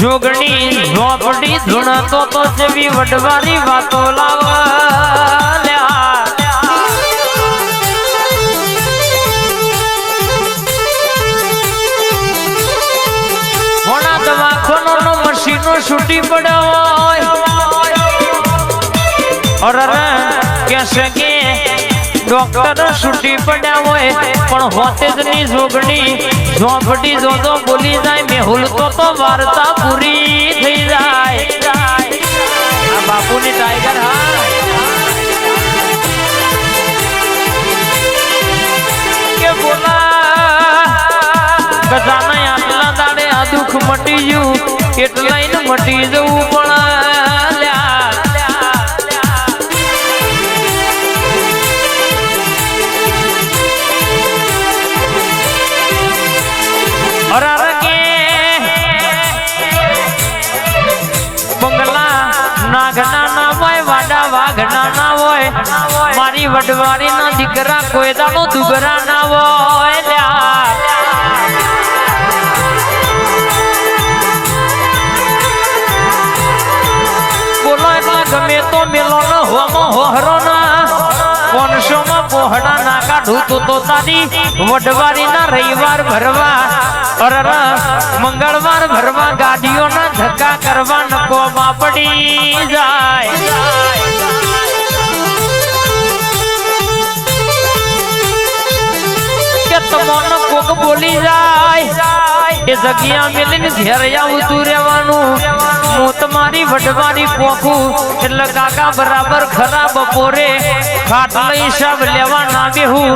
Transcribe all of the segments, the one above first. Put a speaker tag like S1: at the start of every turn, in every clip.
S1: જોગણી ઝોપડી ધૂણતો તો જેવી વડવારી વાતો લાવ્યા મોણા દવાખાનો નો મશીનો છૂટી પડ્યો અરે કેસે કે ડોક્ટર છૂટી પડ્યા હોય પણ હોતે જ ની જોગણી ઝોપડી જોજો બોલી જાય મેહુલ તો વાર્તા પૂરી થઈ જાય આ બાપુની ટાઈગર હા કે બોલા ગજાના આટલા દાડે આ દુઃખ મટી ગયું એટલાઈને મટી જવું પણ મારી વડવારી ના દીકરા કોઈ દાડો દુગરા ના હોય બોલો એટલા ગમે તો મેલો ન હોમો હોહરો ના 500 માં પોહડા ના કાઢું તો તારી વડવારી ના રવિવાર ભરવા મંગળવાર ભરવા ગાડીઓ ના ધક્કા કરવા નકો માં પડી જાય તમોનો કોક બોલી જાય એ જગ્યા મેલીને ઘેર આવતું રહેવાનું હું તમારી વડવારી પોખું એટલે કાકા બરાબર ખરા બપોરે ખાટલો હિસાબ લેવા ના બેહું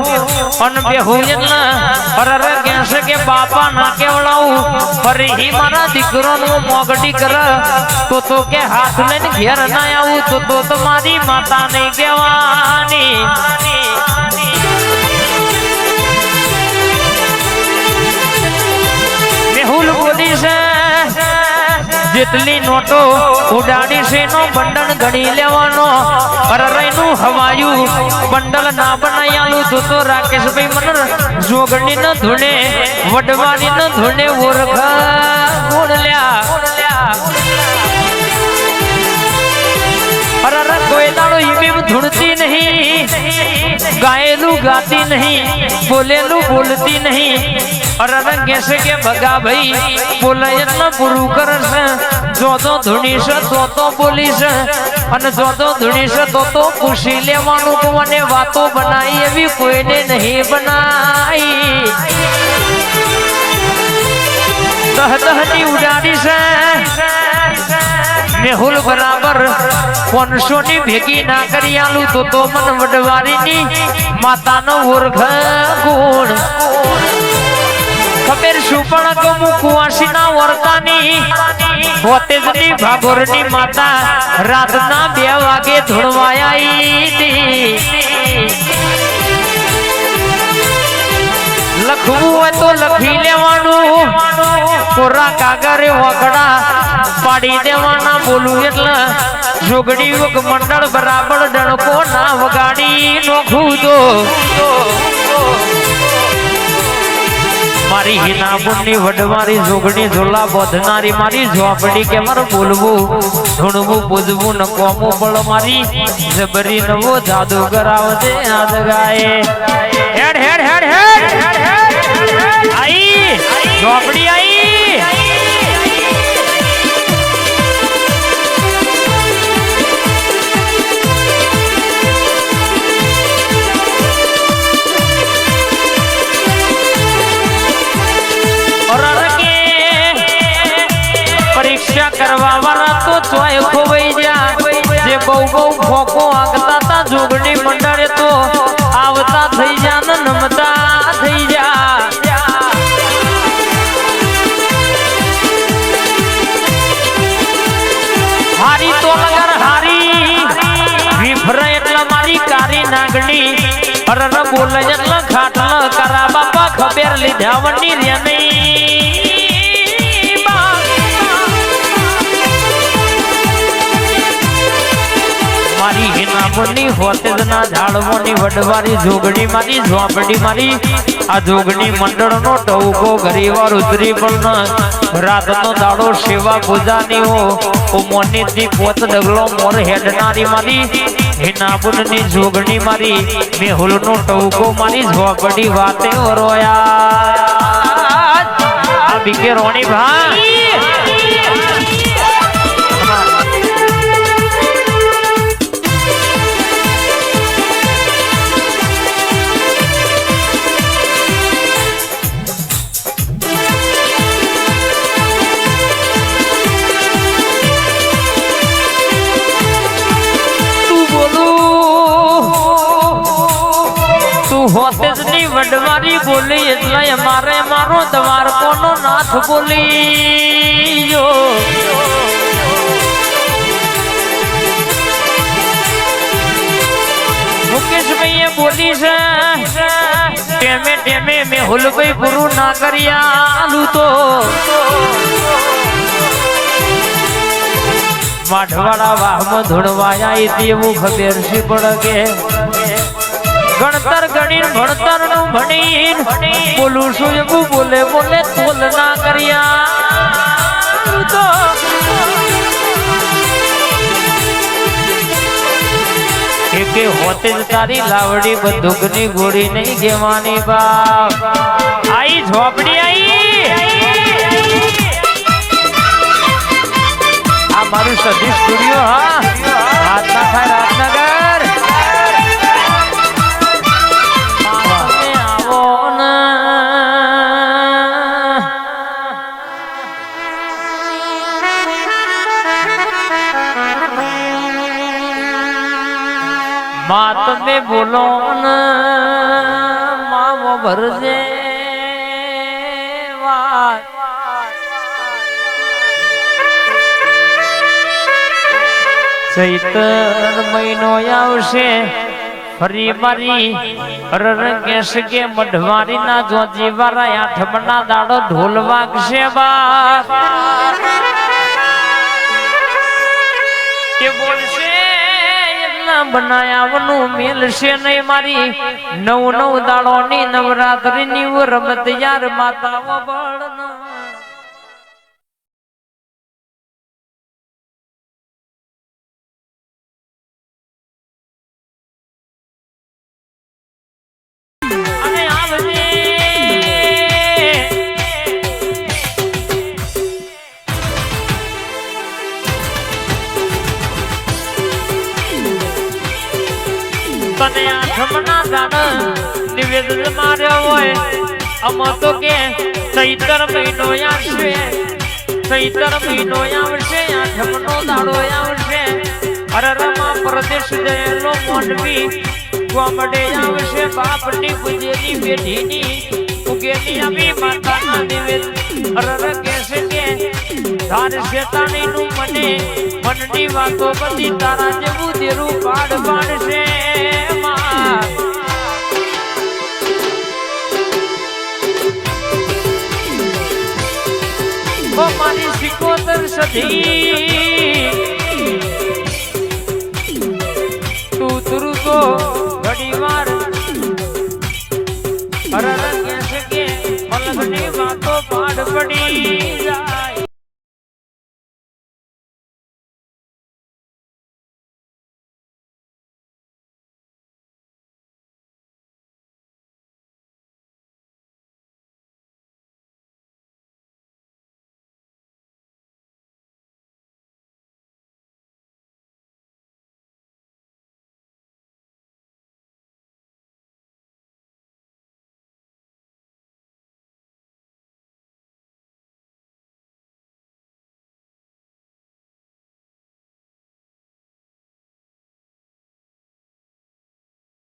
S1: અને બેહું એટલે અરે કહેશે કે બાપા ના કેવડાવું ફરી મારા દીકરોનું મોગડી કર તો કે હાથ લઈને ઘેર ના આવું તો તમારી માતા નહીં કહેવાની મેહુલ બોલી છે જેટલી નોટો ઉડાડી છે નો બંડલ ગણી લેવાનો અરરઈનું હવાયું બંડલ ના બનાયાલું તો રાકેશભાઈ મન જોગણી ન ધૂણે વડવાની ન ધૂણે ઓરખા ગોળલ્યા અરર કોઈ દાડો ઈમેમ ધૂણતી નહીં ગાયેલું ગાતી નહીં બોલેલું બોલતી નહીં અરર કહેશે કે ભગા ભાઈ બોલે એટલે પૂરું કરશે જો તો ધૂણી છે તો બોલી છે અને જો તો ધૂણી છે તો પૂછી લેવાનું કોને વાતો બનાવી એવી કોઈને નહીં બનાવી દહની ઉડાડી છે મેહુલ બરાબર 500 ની ભેગી ના કરી આલું તો મન વડવારીની માતાનો ઓરખ ગુણ ખબર શું પણ ગમું કુવાસીના વર્તાની હોતેજની ભાગોરની માતા રાતના 2 વાગે ધૂણવાયા લખવું હોય તો લખી લેવાનું કોરા કાગરે વગડા પાડી દેવાના બોલું એટલે જોગડી વગ મંડળ બરાબર ડણકો ના વગાડી નોખું તો મારી હિના બુનની વડવારી જોગણી ઝોલા બોધનારી મારી ઝોપડી કે મારું બોલવું ધૂણવું પૂજવું ન કોમું પણ મારી જબરી નવો જાદુ કરાવજે આજ ગાય હેડ હેડ હેડ હેડ આઈ ઝોપડી આઈ પરીક્ષા કરવા વાળા તો ચોય ખોવાઈ જા જે બહુ ફોકો આગતા તા જોગણી મંડળે તો આવતા થઈ જા ને નમતા થઈ જા હારી તો લગર હારી વિફરે એટલે મારી કારી નાગણી અરર બોલે એટલે ખાટલ કરા બાપા ખબર લીધા વની રે નહીં મારી હિનામની હોતેજના ઝાડવોની વડવારી જોગણી મારી ઝોપડી મારી આ જોગણી મંડળનો ટવકો ઘરીવાર ઉતરી પણ રાતનો દાડો સેવા પૂજાની હો મોનીથી પોત ડગલો મોર હેડનારી મારી હિનાબુનની જોગણી મારી મેહુલનો ટવકો મારી ઝોપડી વાતે રોયા આ બીકે રોણી ભાઈ હોતેજની વડવારી બોલી એટલે મારે મારો દ્વારકોનો નાથ બોલી મુકેશભાઈ બોલી છે ટેમે ટેમે મેહુલભાઈ પૂરું ના કર્યા તો માઢવાડા વાહમાં ધૂણવાયા તેવું ખબર છે પડે ગણતર ગણીન ભણતર નું ભણીન બોલું છું એવું બોલે બોલે તોલ ના કર્યા તો એકે હોતે જ તારી લાવડી બંદૂકની ગોળી નહીં જેવાની બાપ આઈ ઝોપડી આઈ આ મારું સધી સ્ટુડિયો હા રાતના થાય રાતનગર मात में बोलो न मावो भरजे वात चैतर महीनो आवशे फरी मारी रर केस के मढवारी ना जो जीवारा आठमना दाड़ो ढोल वागशे बाप के बोलशे બનાયાવનું મેલશે નહીં મારી નવ નવ દાડોની નવરાત્રીની રમત યાર માતાઓ બળન અને આવજે તને આઠમના દાન નિવેદન માર્યો હોય અમ તો કે ચૈત્ર મહિનો આવશે ચૈત્ર મહિનો આવશે આઠમનો દાડો આવશે અરરમાં પ્રદેશ જયેલો મોનવી ગોમડે આવશે બાપની પૂજેની બેઠીની ઉગેની આવી માતાના નિવેદન અરર કહેશે કે ધાર શેતાણીનું મને મનની વાતો બધી તારા જેવું દેરું પાડ પાડશે મારી સિકોતર સધી તું તુરુ તો ઘડી વાર અરર કહેશે કે મલગની વાતો પાડ પડી જા